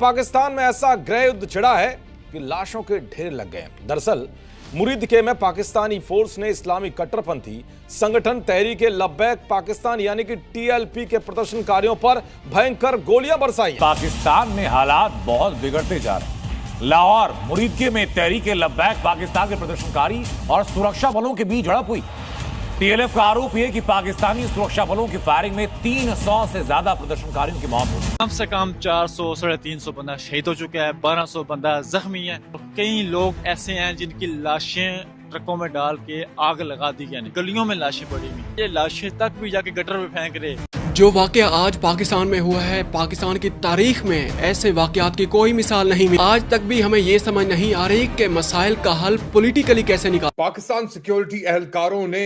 पाकिस्तान में ऐसा गृह युद्ध छिड़ा है कि लाशों के ढेर लग गए। दरअसल मुरीदके में पाकिस्तानी फोर्स ने इस्लामी कट्टरपंथी संगठन तहरीक-ए-लब्बैक पाकिस्तान यानी कि टीएलपी के प्रदर्शनकारियों पर भयंकर गोलियां बरसाई। पाकिस्तान में हालात बहुत बिगड़ते जा रहे हैं। लाहौर मुरीदके में तहरीक-ए-लब्बैक पाकिस्तान के प्रदर्शनकारी और सुरक्षा बलों के बीच झड़प हुई। टीएलएफ का आरोप है कि पाकिस्तानी सुरक्षा बलों की फायरिंग में 300 से ज्यादा प्रदर्शनकारियों की मौत हुई। कम से कम 400 साढ़े 300 बंदा शहीद हो चुका है, 1200 बंदा जख्मी है। कई लोग ऐसे हैं जिनकी लाशें ट्रकों में डाल के आग लगा दी गई, गलियों में लाशें पड़ी हुई। ये लाशें तक भी जाके गटर में फेंक रहे। जो वाकया आज पाकिस्तान में हुआ है, पाकिस्तान की तारीख में ऐसे वाकयात की कोई मिसाल नहीं मिली। आज तक भी हमें ये समझ नहीं आ रही कि मसाइल का हल पॉलिटिकली कैसे निकाल। पाकिस्तान सिक्योरिटी एहलकारों ने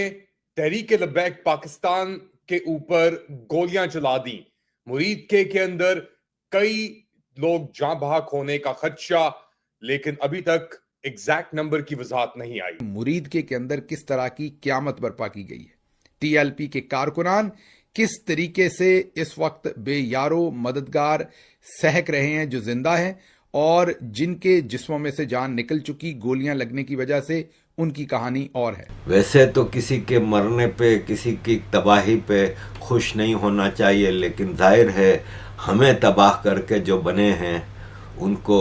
तहरीक-ए-लब्बैक पाकिस्तान के ऊपर गोलियां चला दी। मुरीदके के अंदर कई लोग जां बहक होने का खदशा, लेकिन अभी तक एग्जैक्ट नंबर की वजाहत नहीं आई। मुरीदके के अंदर किस तरह की क़यामत बर्पा की गई है। टीएलपी के कारकुनान किस तरीके से इस वक्त बेयारो मददगार सहक रहे हैं जो जिंदा हैं, और जिनके जिस्मों में से जान निकल चुकी गोलियां लगने की वजह से उनकी कहानी और है। वैसे तो किसी के मरने पे, किसी की तबाही पे खुश नहीं होना चाहिए, लेकिन जाहिर है हमें तबाह करके जो बने हैं उनको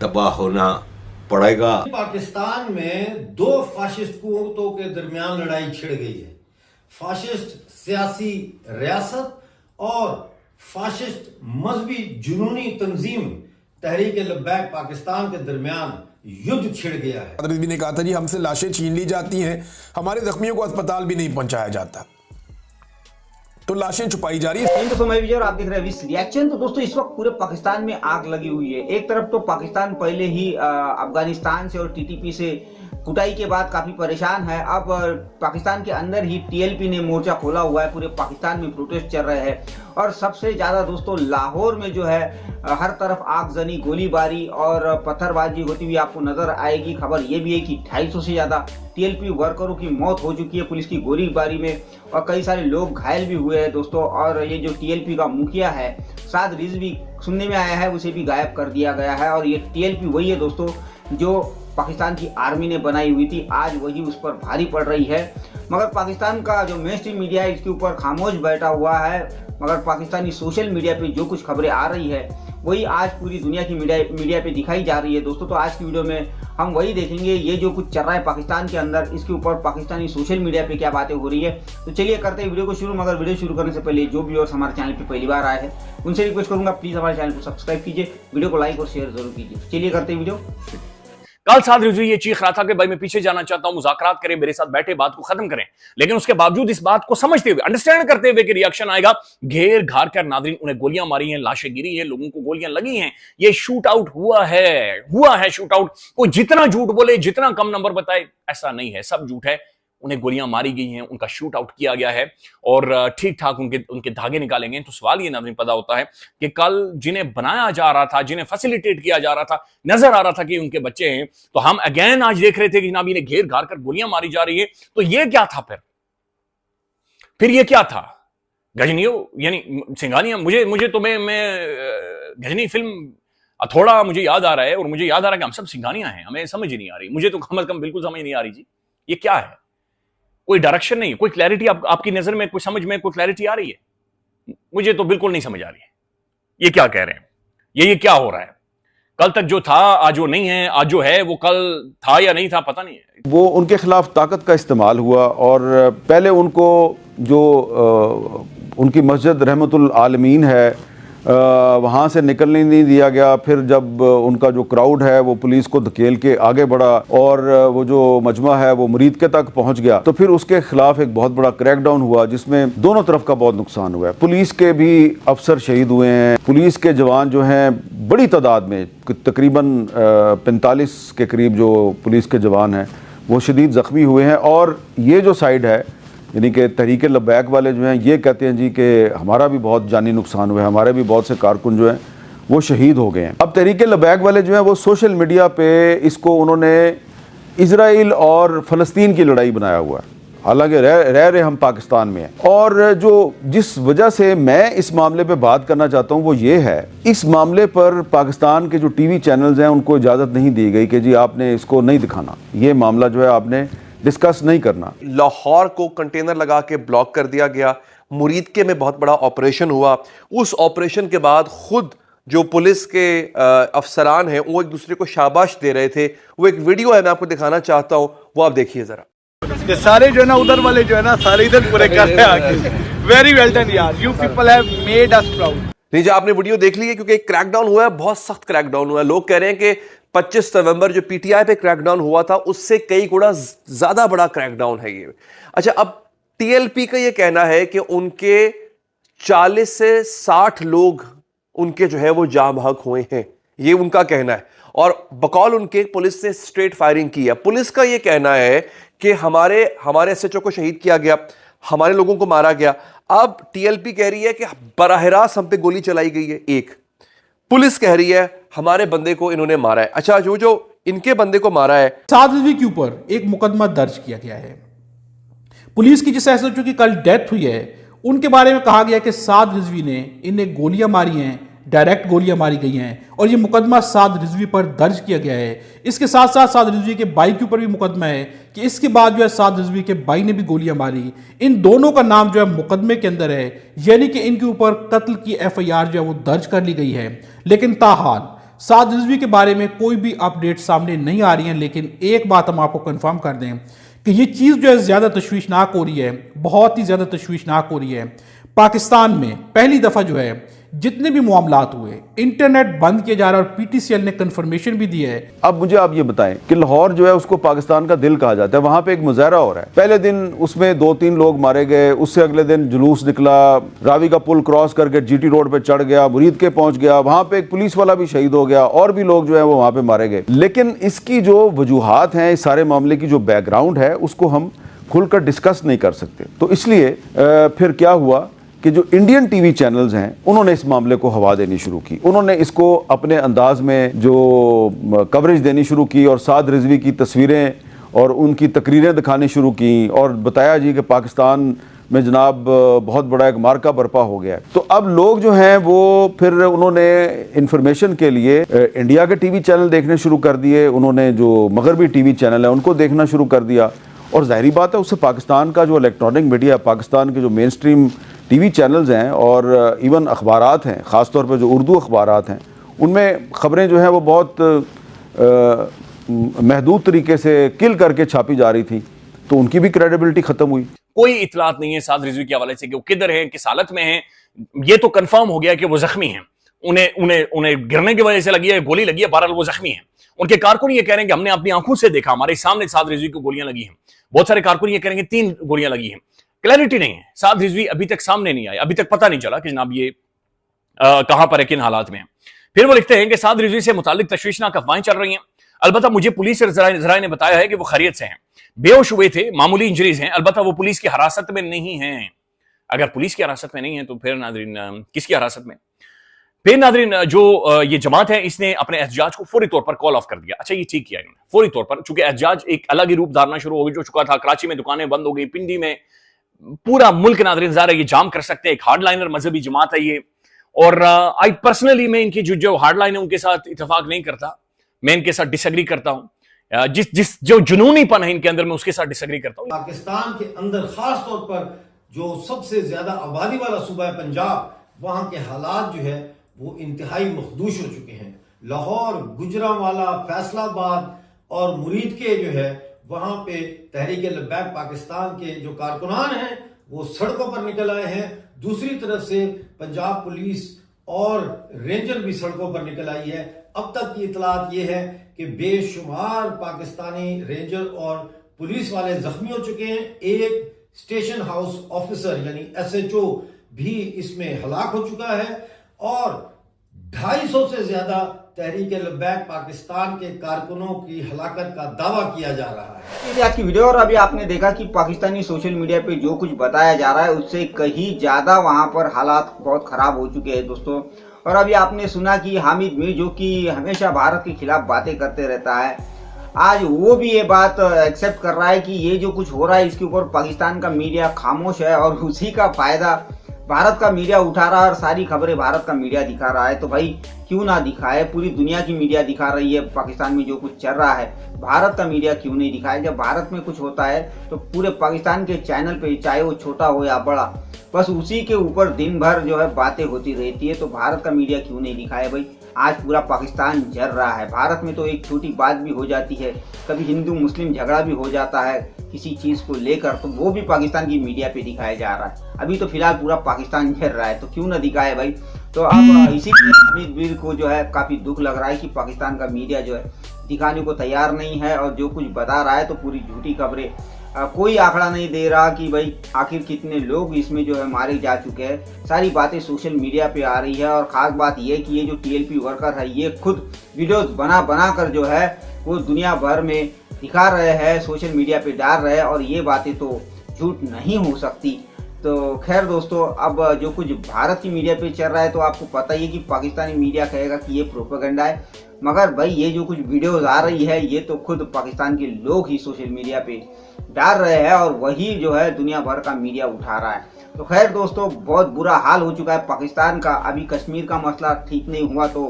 तबाह होना पड़ेगा। पाकिस्तान में दो फाशिस्ट कुव्वतों के दरमियान लड़ाई छिड़ गई है। फाशिस्ट सियासी रियासत और फाशिस्ट मजहबी जुनूनी तंजीम तहरीक-ए-लब्बैक पाकिस्तान के दरमियान युद्ध छिड़ गया है। अदरबी ने कहा था जी हमसे लाशें छीन ली जाती हैं, हमारे जख्मियों को अस्पताल भी नहीं पहुंचाया जाता, तो लाशें छुपाई जा रही है। तो मैं विजय और आप देख रहे हैं विस रिएक्शन। तो दोस्तों इस वक्त पूरे पाकिस्तान में आग लगी हुई है। एक तरफ तो पाकिस्तान पहले ही अफगानिस्तान से और टीटीपी से कुटाई के बाद काफी परेशान है। अब पाकिस्तान के अंदर ही टीएलपी ने मोर्चा खोला हुआ है, पूरे पाकिस्तान में प्रोटेस्ट चल रहे हैं। और सबसे ज्यादा दोस्तों लाहौर में जो है हर तरफ आगजनी, गोलीबारी और पत्थरबाजी होती हुई आपको नजर आएगी। खबर ये भी है कि 250 से ज्यादा टीएलपी वर्करों की मौत हो चुकी है पुलिस की गोलीबारी में, और कई सारे लोग घायल भी हुए हैं दोस्तों। और ये जो टीएलपी का मुखिया है साद रिजवी, सुनने में आया है उसे भी गायब कर दिया गया है। और ये टीएलपी वही है दोस्तों जो पाकिस्तान की आर्मी ने बनाई हुई थी, आज वही उस पर भारी पड़ रही है। मगर पाकिस्तान का जो मेन स्ट्रीम मीडिया है इसके ऊपर खामोश बैठा हुआ है। मगर पाकिस्तानी सोशल मीडिया पे जो कुछ खबरें आ रही है वही आज पूरी दुनिया की मीडिया पे दिखाई जा रही है दोस्तों। तो आज की वीडियो में हम वही देखेंगे, ये जो कुछ चल रहा है पाकिस्तान के अंदर, इसके ऊपर पाकिस्तानी सोशल मीडिया पे क्या बातें हो रही है। तो चलिए करते हैं वीडियो को शुरू। मगर वीडियो शुरू करने से पहले जो व्यूअर्स हमारे चैनल पे पहली बार आए हैं उनसे रिक्वेस्ट करूंगा प्लीज हमारे चैनल को सब्सक्राइब कीजिए, वीडियो को लाइक और शेयर जरूर कीजिए। चलिए करते हैं वीडियो। कल साथ रिजवी ये चीख रहा था कि भाई मैं पीछे जाना चाहता हूं, मुज़ाकरात करें, मेरे साथ बैठे, बात को खत्म करें। लेकिन उसके बावजूद इस बात को समझते हुए, अंडरस्टैंड करते हुए कि रिएक्शन आएगा, घेर घार कर नाज़रीन उन्हें गोलियां मारी हैं, लाशें गिरी हैं, लोगों को गोलियां लगी हैं। ये शूट आउट हुआ है शूट आउट। कोई जितना झूठ बोले, जितना कम नंबर बताए, ऐसा नहीं है, सब झूठ है। उन्हें गोलियां मारी गई हैं, उनका शूट आउट किया गया है और ठीक ठाक उनके धागे निकाले गए। तो सवाल ये नाज़रीन पैदा होता है कि कल जिन्हें बनाया जा रहा था, जिन्हें फैसिलिटेट किया जा रहा था, नजर आ रहा था कि उनके बच्चे हैं, तो हम अगेन आज देख रहे थे कि जनाब इन्हें घेर घार कर गोलियां मारी जा रही है। तो ये क्या था फिर ये क्या था? गजनियों यानी सिंघानियां। मुझे तो मैं गजनी फिल्म थोड़ा मुझे याद आ रहा है, और मुझे याद आ रहा है कि हम सब सिंघानियां हैं, हमें समझ ही नहीं आ रही। मुझे तो कम से कम बिल्कुल समझ नहीं आ रही जी, ये क्या है? कोई डायरेक्शन नहीं है, कोई क्लैरिटी आपकी नजर में, कोई समझ में, कोई क्लैरिटी आ रही है? मुझे तो बिल्कुल नहीं समझ आ रही है ये क्या कह रहे हैं, ये क्या हो रहा है। कल तक जो था आज वो नहीं है, आज जो है वो कल था या नहीं था पता नहीं है। वो उनके खिलाफ ताकत का इस्तेमाल हुआ, और पहले उनको जो उनकी मस्जिद रहमतुल आलमीन है वहाँ से निकलने नहीं दिया गया। फिर जब उनका जो क्राउड है वो पुलिस को धकेल के आगे बढ़ा और वो जो मजमा है वो मुरीदके तक पहुँच गया, तो फिर उसके खिलाफ एक बहुत बड़ा क्रैकडाउन हुआ जिसमें दोनों तरफ का बहुत नुकसान हुआ है। पुलिस के भी अफसर शहीद हुए हैं, पुलिस के जवान जो हैं बड़ी तादाद में, तकरीबन 45 के करीब जो पुलिस के जवान हैं वो शदीद ज़ख्मी हुए हैं। और ये जो साइड है यानी कि तहरीक-ए-लब्बैक वाले जो हैं ये कहते हैं जी कि हमारा भी बहुत जानी नुकसान हुआ है, हमारे भी बहुत से कारकुन जो हैं वो शहीद हो गए हैं। अब तहरीक-ए-लब्बैक वाले जो हैं वो सोशल मीडिया पे इसको उन्होंने इजराइल और फ़लस्तीन की लड़ाई बनाया हुआ है। हालांकि रह रहे हम पाकिस्तान में हैं। और जो जिस वजह से मैं इस मामले पे बात करना चाहता हूं वो ये है, इस मामले पर पाकिस्तान के जो टीवी चैनल्स हैं उनको इजाज़त नहीं दी गई कि जी आपने इसको नहीं दिखाना, ये मामला जो है आपने डिस्कस नहीं करना। लाहौर को कंटेनर लगा के ब्लॉक कर दिया गया, मुरीदके में बहुत बड़ा ऑपरेशन हुआ। उस ऑपरेशन के बाद खुद जो पुलिस के अफसरान हैं वो एक दूसरे को शाबाश दे रहे थे। वो एक वीडियो है, मैं आपको दिखाना चाहता हूं, वो आप देखिए जरा। ये सारे जो है ना उधर वाले जो है ना सारे इधर पूरे कर रहे हैं आगे। वेरी वेल डन यार, you people have made us proud. नहीं जी, आपने वीडियो देख ली है, क्योंकि क्रैकडाउन हुआ है, बहुत सख्त क्रैकडाउन हुआ है। लोग कह रहे हैं कि 25 नवंबर जो पीटीआई पे क्रैकडाउन हुआ था उससे कई गुना ज्यादा बड़ा क्रैकडाउन है ये। अच्छा, अब टीएलपी का ये कहना है कि उनके 40 से 60 लोग उनके जो है वो जाँ बहक हुए हैं, ये उनका कहना है। और बकौल उनके पुलिस ने स्ट्रेट फायरिंग की है। पुलिस का ये कहना है कि हमारे एसएचओ को शहीद किया गया, हमारे लोगों को मारा गया। अब टीएलपी कह रही है कि बराह रास्त हम पे गोली चलाई गई है। एक पुलिस कह रही है हमारे बंदे को इन्होंने मारा है। अच्छा, जो इनके बंदे को मारा है, साद रिजवी के ऊपर एक मुकदमा दर्ज किया गया है। पुलिस की जिस एसएचओ की कल डेथ हुई है उनके बारे में कहा गया कि साद रिजवी ने इन्हें गोलियां मारी हैं, डायरेक्ट गोलियां मारी गई हैं और ये मुकदमा साद रिजवी पर दर्ज किया गया है। इसके साथ साथ साद रिजवी के भाई के ऊपर भी मुकदमा है कि इसके बाद जो है साद रिजवी के भाई ने भी गोलियां मारी। इन दोनों का नाम जो है मुकदमे के अंदर है, यानी कि इनके ऊपर कत्ल की एफआईआर जो है वो दर्ज कर ली गई है। लेकिन ताहाल साद रिजवी के बारे में कोई भी अपडेट सामने नहीं आ रही है। लेकिन एक बात हम आपको कंफर्म कर दें कि ये चीज़ जो है ज़्यादा तशवीशनाक हो रही है, बहुत ही ज़्यादा तशवीशनाक हो रही है। पाकिस्तान में पहली दफ़ा जो है जितने भी मामलात हुए इंटरनेट बंद किया जा रहा है और पीटीसीएल ने कंफर्मेशन भी दी है। अब मुझे आप ये बताएं कि लाहौर जो है उसको पाकिस्तान का दिल कहा जाता है, वहां पे एक मुजाहरा हो रहा है। पहले दिन उसमें 2-3 लोग मारे गए, उससे अगले दिन जुलूस निकला, रावी का पुल क्रॉस करके जीटी रोड पे चढ़ गया, मुरीदके पहुंच गया, वहां पे एक पुलिस वाला भी शहीद हो गया और भी लोग जो है वो वहां पे मारे गए। लेकिन इसकी जो वजूहात हैं, इस सारे मामले की जो बैकग्राउंड है उसको हम खुलकर डिस्कस नहीं कर सकते। तो इसलिए फिर क्या हुआ कि जो इंडियन टीवी चैनल्स हैं उन्होंने इस मामले को हवा देनी शुरू की। उन्होंने इसको अपने अंदाज में जो कवरेज देनी शुरू की और साद रिजवी की तस्वीरें और उनकी तकरीरें दिखानी शुरू की और बताया जी कि पाकिस्तान में जनाब बहुत बड़ा एक मार्का बर्पा हो गया है। तो अब लोग जो हैं वो फिर उन्होंने इंफॉर्मेशन के लिए इंडिया के टीवी चैनल देखने शुरू कर दिए, उन्होंने जो मगरबी टीवी चैनल है उनको देखना शुरू कर दिया। और जाहिर बात है उससे पाकिस्तान का जो इलेक्ट्रॉनिक मीडिया, पाकिस्तान के जो मेन स्ट्रीम टीवी चैनल्स हैं और इवन अखबारात हैं, ख़ासतौर पर जो उर्दू अखबारात हैं, उनमें ख़बरें जो हैं वो बहुत महदूद तरीके से किल करके छापी जा रही थी, तो उनकी भी क्रेडिबिलिटी ख़त्म हुई। कोई इतलात नहीं है साद रिजवी के हवाले से कि वो किधर हैं, किस हालत में हैं। ये तो कंफर्म हो गया कि वो जख्मी हैं, उन्हें गिरने की वजह से लगी है, गोली लगी है, बहरहाल वो जख्मी हैं। उनके कारकुन ये कह रहे हैं कि हमने अपनी आंखों से देखा, हमारे सामने साद रिजवी को गोलियां लगी हैं। बहुत सारे कारकुन ये कह रहे हैं 3 गोलियां लगी हैं। क्लैरिटी नहीं है, साद रिजवी अभी तक सामने नहीं आया, अभी तक पता नहीं चला कि जनाब ये कहां पर है, किन हालात में है। फिर वो लिखते हैं कि साद रिजवी से मुतालिक तशवीशनाक अफवाहें चल रही हैं। अलबत्ता मुझे पुलिस से जराए ने बताया है कि वो खैरियत से हैं, बेहोश हुए थे, मामूली इंजरीज हैं। अलबत्ता वो पुलिस की हिरासत में नहीं हैं। अगर पुलिस की हिरासत में नहीं है तो फिर नादरीन किसकी हिरासत में? फिर नादरीन जो ये जमात है इसने अपने एहतजाज को फौरी तौर पर कॉल ऑफ कर दिया। अच्छा, ये ठीक किया इन्होंने फौरी तौर पर, चूंकि एहतजाज एक अलग ही रूप धारना शुरू हो चुका था। कराची में दुकानें बंद हो गई, पिंडी में, पूरा मुल्क नादरीन ज़ाहिर है ये जाम कर सकते हैं। एक हार्डलाइनर मजहबी जमात है ये, और आई पर्सनली मैं इनकी जो हार्डलाइन है उनके साथ इतफाक नहीं करता, मैं इनके साथ डिसएग्री करता हूं। जिस जो जुनूनीपन है इनके अंदर मैं उसके साथ डिसएग्री करता हूं। पाकिस्तान के अंदर खास तौर पर जो सबसे ज्यादा आबादी वाला सूबा है पंजाब, वहां के हालात जो है वो इंतहाई मखदूश हो चुके हैं। लाहौर, गुजरांवाला, फैसलाबाद और मुरीदके जो है वहां पे तहरीक-ए-लब्बैक पाकिस्तान के जो कारकुनान हैं वो सड़कों पर निकल आए हैं। दूसरी तरफ से पंजाब पुलिस और रेंजर भी सड़कों पर निकल आई है। अब तक की इतलात ये है कि बेशुमार पाकिस्तानी रेंजर और पुलिस वाले जख्मी हो चुके हैं। एक स्टेशन हाउस ऑफिसर यानी एसएचओ भी इसमें हलाक हो चुका है और 250 से ज्यादा तहरीक-ए-लब्बैक पाकिस्तान के कारकुनों की हलाकत का दावा किया जा रहा है। ये आज की वीडियो, और अभी आपने देखा कि पाकिस्तानी सोशल मीडिया पे जो कुछ बताया जा रहा है उससे कहीं ज्यादा वहां पर हालात बहुत खराब हो चुके हैं दोस्तों। और अभी आपने सुना कि हामिद मीर जो कि हमेशा भारत के खिलाफ बातें करते रहता है, आज वो भी ये बात एक्सेप्ट कर रहा है कि ये जो कुछ हो रहा है इसके ऊपर पाकिस्तान का मीडिया खामोश है और उसी का फायदा भारत का मीडिया उठा रहा है और सारी खबरें भारत का मीडिया दिखा रहा है। तो भाई क्यों ना दिखाए, पूरी दुनिया की मीडिया दिखा रही है पाकिस्तान में जो कुछ चल रहा है, भारत का मीडिया क्यों नहीं दिखाए। जब भारत में कुछ होता है तो पूरे पाकिस्तान के चैनल पे, चाहे वो छोटा हो या बड़ा, बस उसी के ऊपर दिन भर जो है बातें होती रहती है। तो भारत का मीडिया क्यों नहीं दिखाए भाई। आज पूरा पाकिस्तान जल रहा है। भारत में तो एक छोटी बात भी हो जाती है, कभी हिंदू मुस्लिम झगड़ा भी हो जाता है किसी चीज़ को लेकर, तो वो भी पाकिस्तान की मीडिया पे दिखाया जा रहा है। अभी तो फिलहाल पूरा पाकिस्तान जल रहा है, तो क्यों ना दिखाए भाई। तो अब इसी हामिद वीर को जो है काफ़ी दुख लग रहा है कि पाकिस्तान का मीडिया जो है दिखाने को तैयार नहीं है और जो कुछ बता रहा है तो पूरी झूठी खबरें, कोई आंकड़ा नहीं दे रहा कि भाई आखिर कितने लोग इसमें जो है मारे जा चुके हैं। सारी बातें सोशल मीडिया पे आ रही है और ख़ास बात यह कि ये जो टीएलपी वर्कर है ये खुद वीडियोस बना कर जो है वो दुनिया भर में दिखा रहे हैं, सोशल मीडिया पे डाल रहे हैं और ये बातें तो झूठ नहीं हो सकती। तो खैर दोस्तों, अब जो कुछ भारत की मीडिया पे चल रहा है तो आपको पता ही है कि पाकिस्तानी मीडिया कहेगा कि ये प्रोपेगेंडा है, मगर भाई ये जो कुछ वीडियोस आ रही है ये तो खुद पाकिस्तान के लोग ही सोशल मीडिया पे डाल रहे हैं और वही जो है दुनिया भर का मीडिया उठा रहा है। तो खैर दोस्तों, बहुत बुरा हाल हो चुका है पाकिस्तान का। अभी कश्मीर का मसला ठीक नहीं हुआ तो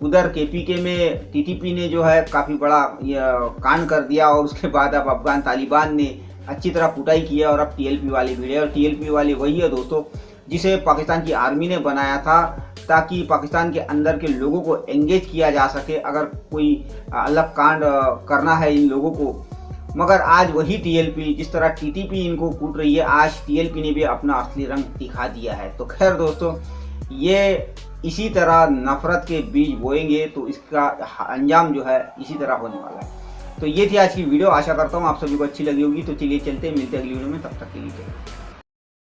उधर केपीके में टीटीपी ने जो है काफ़ी बड़ा कांड कर दिया और उसके बाद अब अफगान तालिबान ने अच्छी तरह कुटाई की है और अब टीएलपी वाली वीडियो, और टीएलपी वाली वही है दोस्तों जिसे पाकिस्तान की आर्मी ने बनाया था ताकि पाकिस्तान के अंदर के लोगों को एंगेज किया जा सके अगर कोई अलग कांड करना है इन लोगों को। मगर आज वही टीएलपी, जिस तरह टीटीपी इनको कूट रही है, आज टीएलपी ने भी अपना असली रंग दिखा दिया है। तो खैर दोस्तों, ये इसी तरह नफरत के बीज बोएंगे तो इसका अंजाम जो है इसी तरह होने वाला है। तो ये थी आज की वीडियो, आशा करता हूँ आप सभी को अच्छी लगी होगी। तो चलिए चलते मिलते अगली वीडियो में, तब तक के लिए।